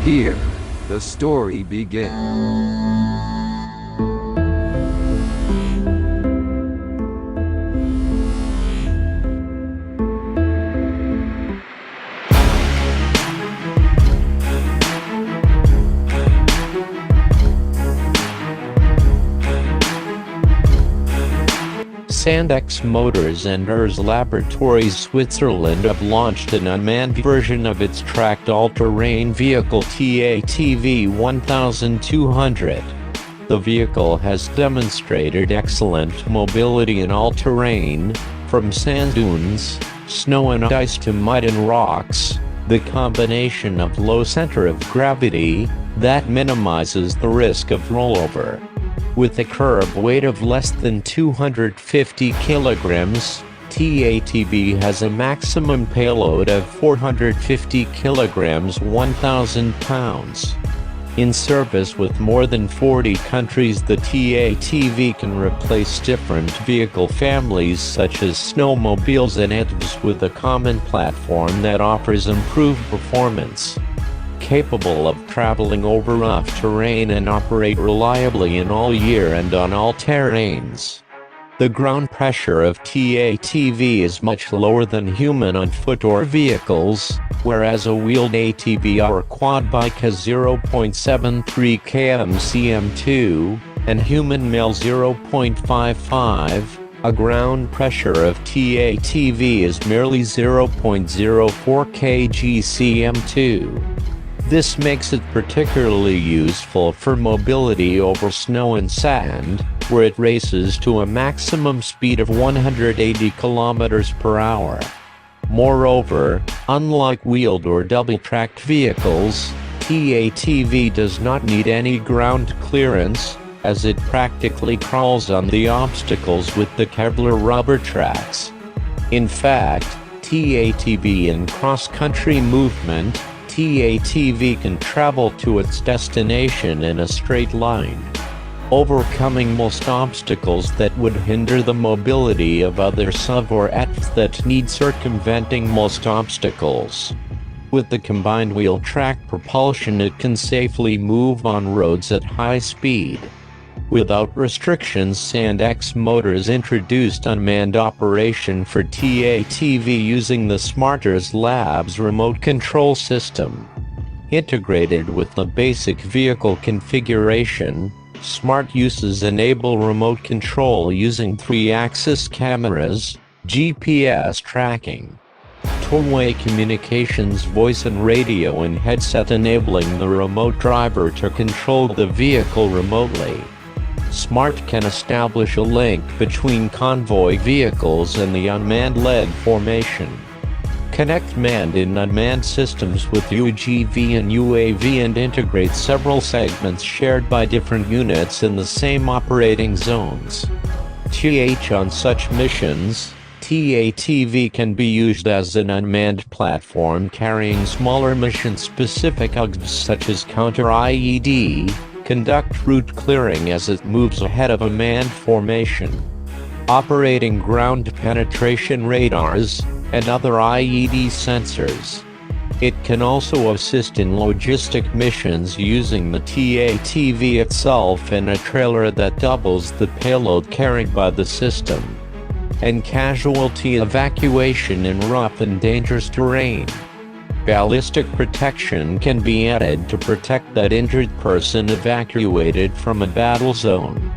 Here, the story begins. Sandex Motors and Laboratories Switzerland have launched an unmanned version of its tracked all-terrain vehicle T ATV 1200. The vehicle has demonstrated excellent mobility in all-terrain, from sand dunes, snow and ice to mud and rocks. The combination of low center of gravity that minimizes the risk of rollover. With a curb weight of less than 250 kilograms, T ATV has a maximum payload of 450 kilograms, 1,000 pounds. In service with more than 40 countries, the T ATV can replace different vehicle families such as snowmobiles and ATVs with a common platform that offers improved performance. Capable of traveling over rough terrain and operate reliably in all year and on all terrains. The ground pressure of T ATV is much lower than human on foot or vehicles, whereas a wheeled ATV or quad bike has 0.73 km/cm2, and human male 0.55. A ground pressure of T ATV is merely 0.04 kg/cm2. This makes it particularly useful for mobility over snow and sand, where it races to a maximum speed of 180 km/h. Moreover, unlike wheeled or double-tracked vehicles, T ATV does not need any ground clearance, as it practically crawls on the obstacles with the Kevlar rubber tracks. In fact, T ATV in cross-country movement, T ATV can travel to its destination in a straight line, overcoming most obstacles that would hinder the mobility of other SUV or ATVs that need circumventing most obstacles. With the combined wheel-track propulsion, it can safely move on roads at high speed. Without restrictions, Sandex Motors introduced unmanned operation for T ATV using the Smarters Labs remote control system. Integrated with the basic vehicle configuration, Smart Uses enable remote control using 3-axis cameras, GPS tracking, two-way communications, voice and radio and headset, enabling the remote driver to control the vehicle remotely. Smart can establish a link between convoy vehicles and the unmanned lead formation. Connect manned and unmanned systems with UGV and UAV and integrate several segments shared by different units in the same operating zones. On such missions, T ATV can be used as an unmanned platform carrying smaller mission-specific UGVs such as counter-IED, conduct route clearing as it moves ahead of a manned formation, operating ground penetration radars, and other IED sensors. It can also assist in logistic missions using the T ATV itself and a trailer that doubles the payload carried by the system, and casualty evacuation in rough and dangerous terrain. Ballistic protection can be added to protect that injured person evacuated from a battle zone.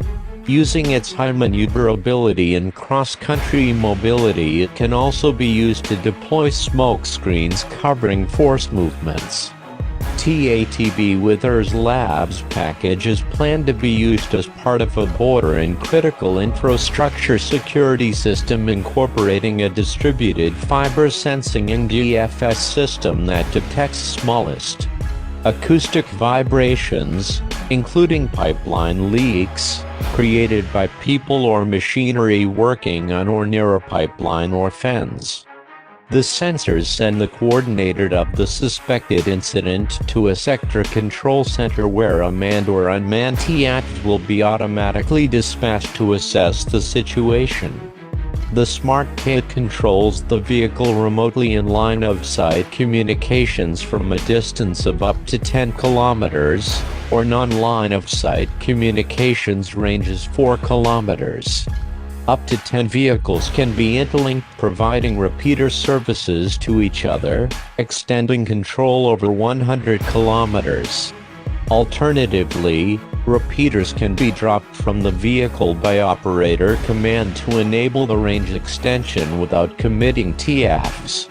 Using its high maneuverability and cross-country mobility, it can also be used to deploy smoke screens covering force movements. T ATV with Labs package is planned to be used as part of a border and critical infrastructure security system incorporating a distributed fiber sensing and DFS system that detects smallest acoustic vibrations, including pipeline leaks, created by people or machinery working on or near a pipeline or fence. The sensors send the coordinate of the suspected incident to a sector control center where a manned or unmanned T ATV will be automatically dispatched to assess the situation. The smart kit controls the vehicle remotely in line-of-sight communications from a distance of up to 10 kilometers, or non-line-of-sight communications ranges 4 kilometers. Up to 10 vehicles can be interlinked, providing repeater services to each other, extending control over 100 kilometers. Alternatively, repeaters can be dropped from the vehicle by operator command to enable the range extension without committing T ATVs.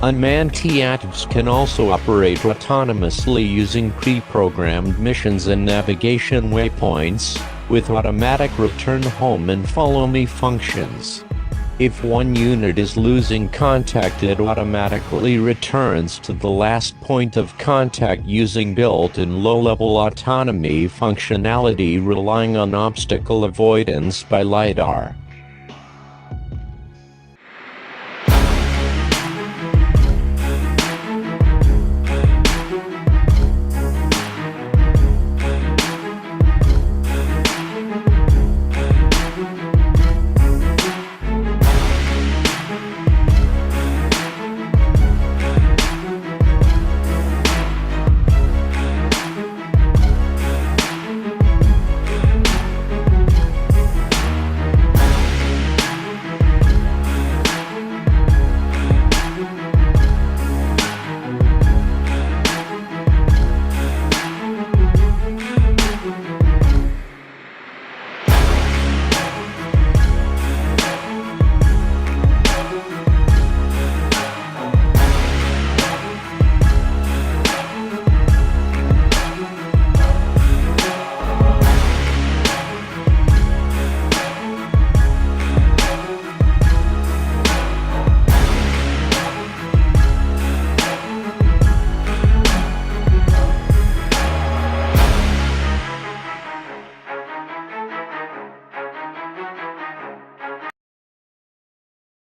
Unmanned T ATVs can also operate autonomously using pre-programmed missions and navigation waypoints, with automatic return home and follow me functions. If one unit is losing contact, it automatically returns to the last point of contact using built-in low-level autonomy functionality relying on obstacle avoidance by LiDAR.